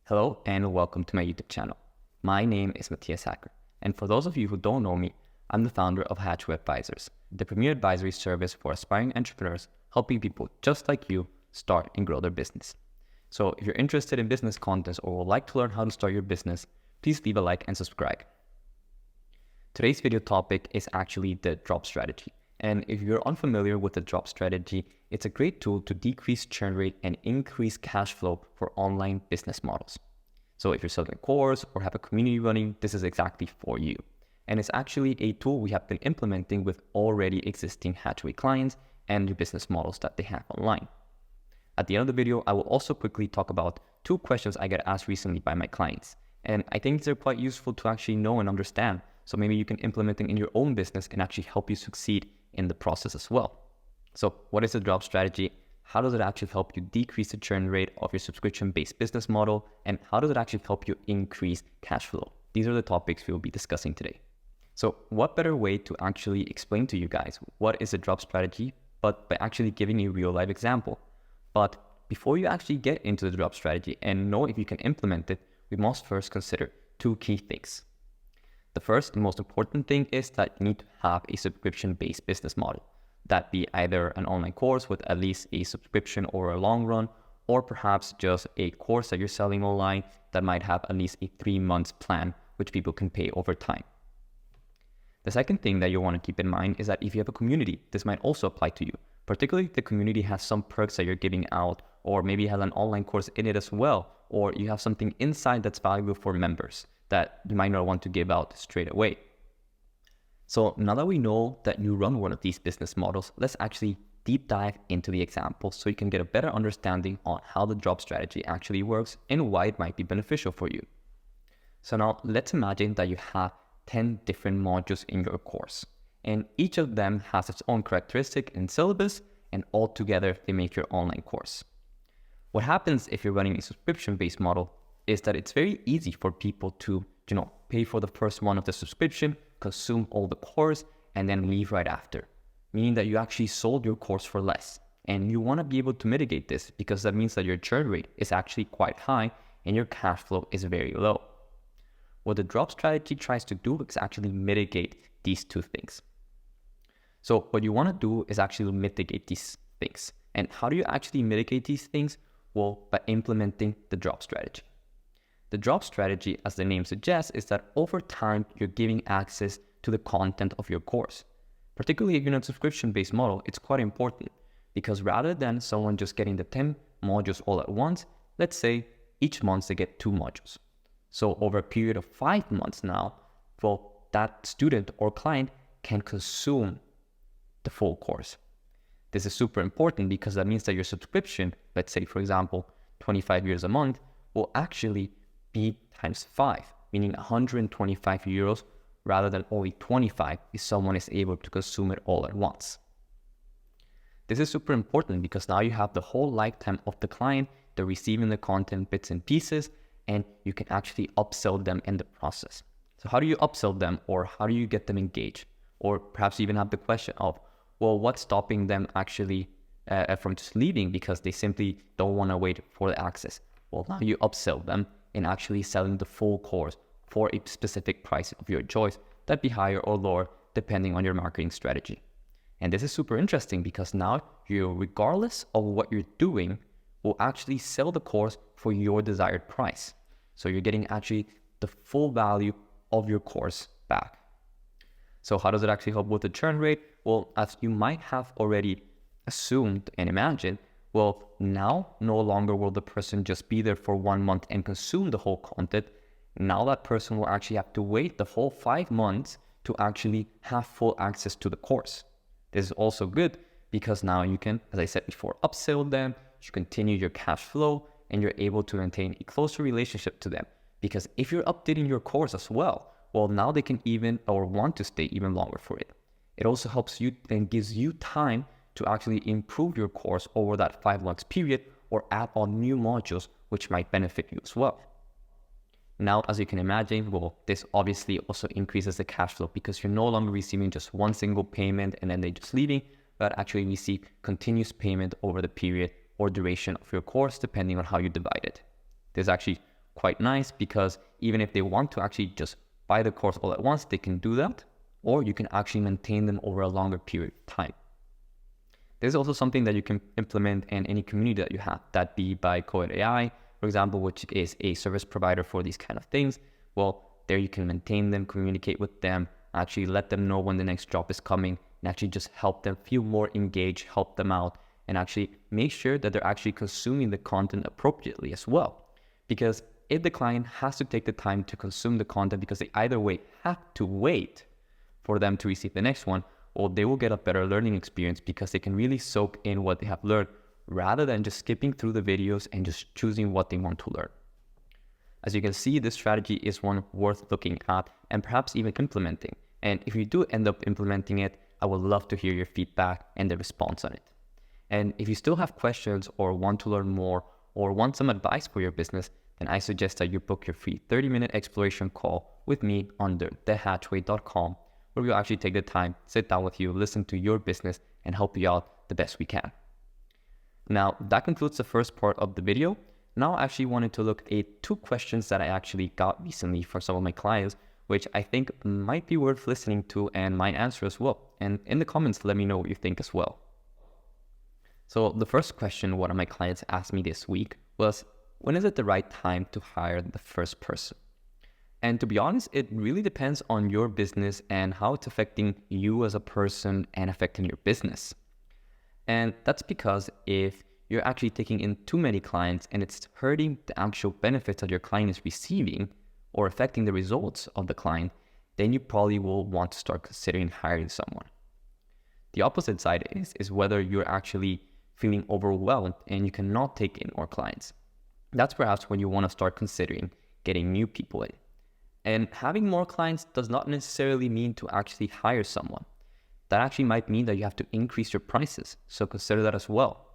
Hello and welcome to my YouTube channel. My name is Matthias Hacker, and for those of you who don't know me, I'm the founder of Hatchway Advisors, the premier advisory service for aspiring entrepreneurs helping people just like you start and grow their business. So if you're interested in business content or would like to learn how to start your business, please leave a like and subscribe. Today's video topic is actually the drop strategy. And if you're unfamiliar with the drop strategy, it's a great tool to decrease churn rate and increase cash flow for online business models. So if you're selling a course or have a community running, this is exactly for you. And it's actually a tool we have been implementing with already existing Hatchway clients and new business models that they have online. At the end of the video, I will also quickly talk about two questions I get asked recently by my clients. And I think they're quite useful to actually know and understand. So maybe you can implement them in your own business and actually help you succeed in the process as well. So what is the drop strategy? How does it actually help you decrease the churn rate of your subscription-based business model? And how does it actually help you increase cash flow? These are the topics we will be discussing today. So what better way to actually explain to you guys what is a drop strategy, but by actually giving a real life example. But before you actually get into the drop strategy and know if you can implement it, we must first consider two key things. The first and most important thing is that you need to have a subscription-based business model. That be either an online course with at least a subscription over a long run, or perhaps just a course that you're selling online that might have at least a 3-month plan, which people can pay over time. The second thing that you want to keep in mind is that if you have a community, this might also apply to you. Particularly if the community has some perks that you're giving out, or maybe has an online course in it as well, or you have something inside that's valuable for members that you might not want to give out straight away. So now that we know that you run one of these business models, let's actually deep dive into the example so you can get a better understanding on how the drop strategy actually works and why it might be beneficial for you. So now let's imagine that you have 10 different modules in your course, and each of them has its own characteristic and syllabus, and all together they make your online course. What happens if you're running a subscription-based model is that it's very easy for people to, pay for the first one of the subscription, consume all the course, and then leave right after. Meaning that you actually sold your course for less. And you want to be able to mitigate this because that means that your churn rate is actually quite high and your cash flow is very low. What the drop strategy tries to do is actually mitigate these two things. So what you want to do is actually mitigate these things. And how do you actually mitigate these things? Well, by implementing the drop strategy. The drop strategy, as the name suggests, is that over time, you're giving access to the content of your course. Particularly if you're in a subscription-based model, it's quite important because rather than someone just getting the 10 modules all at once, let's say each month they get 2 modules. So over a period of 5 months now, well, that student or client can consume the full course. This is super important because that means that your subscription, let's say, for example, 25 euros a month, will actually be times 5, meaning 125 euros rather than only 25 if someone is able to consume it all at once. This is super important because now you have the whole lifetime of the client, they're receiving the content bits and pieces, and you can actually upsell them in the process. So how do you upsell them, or how do you get them engaged? Or perhaps you even have the question of, well, what's stopping them actually from just leaving because they simply don't want to wait for the access? Well, now you upsell them and actually selling the full course for a specific price of your choice, that be higher or lower depending on your marketing strategy. And this is super interesting because now you, regardless of what you're doing, will actually sell the course for your desired price. So you're getting actually the full value of your course back. So how does it actually help with the churn rate? Well, as you might have already assumed and imagined, well, now no longer will the person just be there for 1 month and consume the whole content. Now that person will actually have to wait the whole 5 months to actually have full access to the course. This is also good because now you can, as I said before, upsell them, you continue your cash flow, and you're able to maintain a closer relationship to them. Because if you're updating your course as well, now they can even or want to stay even longer for it. It also helps you and gives you time to actually improve your course over that 5 months period or add on new modules which might benefit you as well. Now, as you can imagine, this obviously also increases the cash flow because you're no longer receiving just one single payment and then they just leaving, but actually receive continuous payment over the period or duration of your course depending on how you divide it. This is actually quite nice because even if they want to actually just buy the course all at once, they can do that, or you can actually maintain them over a longer period of time. There's also something that you can implement in any community that you have, that be by Code AI, for example, which is a service provider for these kind of things. Well, there you can maintain them, communicate with them, actually let them know when the next drop is coming, and actually just help them feel more engaged, help them out, and actually make sure that they're actually consuming the content appropriately as well. Because if the client has to take the time to consume the content because they either way have to wait for them to receive the next one, or they will get a better learning experience because they can really soak in what they have learned rather than just skipping through the videos and just choosing what they want to learn. As you can see, this strategy is one worth looking at and perhaps even implementing. And if you do end up implementing it, I would love to hear your feedback and the response on it. And if you still have questions or want to learn more or want some advice for your business, then I suggest that you book your free 30-minute exploration call with me under thehatchway.com, where we'll actually take the time, sit down with you, listen to your business, and help you out the best we can. Now, that concludes the first part of the video. Now I actually wanted to look at 2 questions that I actually got recently from some of my clients, which I think might be worth listening to and my answer as well. And in the comments, let me know what you think as well. So the first question one of my clients asked me this week was, when is it the right time to hire the first person? And to be honest, it really depends on your business and how it's affecting you as a person and affecting your business. And that's because if you're actually taking in too many clients and it's hurting the actual benefits that your client is receiving or affecting the results of the client, then you probably will want to start considering hiring someone. The opposite side is whether you're actually feeling overwhelmed and you cannot take in more clients. That's perhaps when you want to start considering getting new people in. And having more clients does not necessarily mean to actually hire someone. That actually might mean that you have to increase your prices, so consider that as well.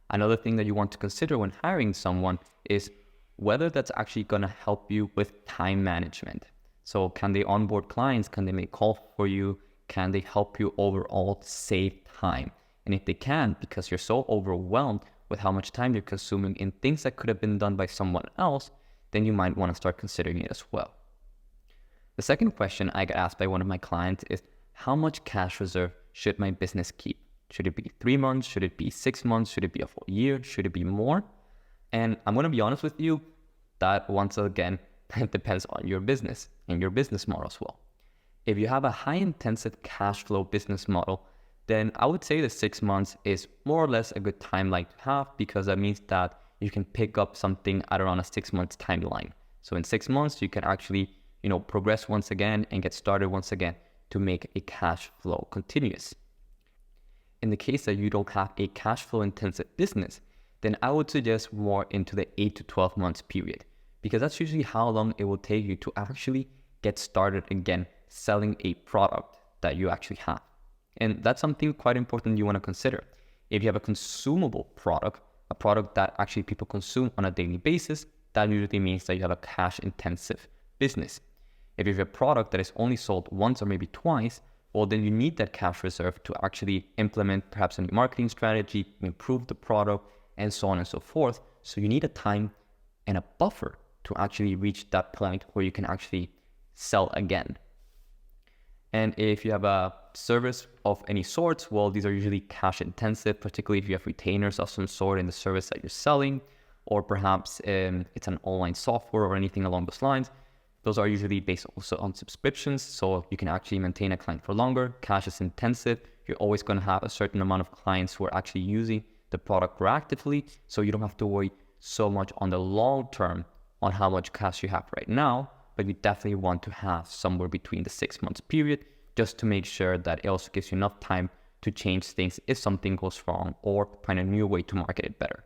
Another thing that you want to consider when hiring someone is whether that's actually going to help you with time management. So can they onboard clients? Can they make calls for you? Can they help you overall save time? And if they can, because you're so overwhelmed with how much time you're consuming in things that could have been done by someone else, then you might want to start considering it as well. The second question I got asked by one of my clients is, how much cash reserve should my business keep? Should it be 3 months? Should it be 6 months? Should it be a full year? Should it be more? And I'm going to be honest with you, that once again, it depends on your business and your business model as well. If you have a high intensive cash flow business model, then I would say that 6 months is more or less a good timeline to have, because that means that you can pick up something at around a 6 months timeline. So in 6 months, you can actually, progress once again and get started once again to make a cash flow continuous. In the case that you don't have a cash flow intensive business, then I would suggest more into the 8 to 12 months period, because that's usually how long it will take you to actually get started again selling a product that you actually have. And that's something quite important you want to consider. If you have a consumable product, a product that actually people consume on a daily basis, that usually means that you have a cash intensive business. If you have a product that is only sold once or maybe twice, well, then you need that cash reserve to actually implement perhaps a new marketing strategy, improve the product, and so on and so forth. So you need a time and a buffer to actually reach that point where you can actually sell again. And if you have a service of any sort, well, these are usually cash intensive, particularly if you have retainers of some sort in the service that you're selling, or perhaps it's an online software or anything along those lines. Those are usually based also on subscriptions, so you can actually maintain a client for longer. Cash is intensive. You're always going to have a certain amount of clients who are actually using the product proactively, so you don't have to worry so much on the long term on how much cash you have right now, but you definitely want to have somewhere between the 6 months period, just to make sure that it also gives you enough time to change things if something goes wrong or find a new way to market it better.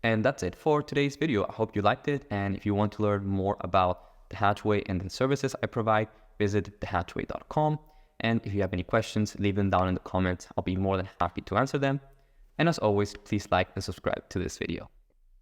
And that's it for today's video. I hope you liked it. And if you want to learn more about The Hatchway and the services I provide, visit thehatchway.com. And if you have any questions, leave them down in the comments. I'll be more than happy to answer them. And as always, please like and subscribe to this video.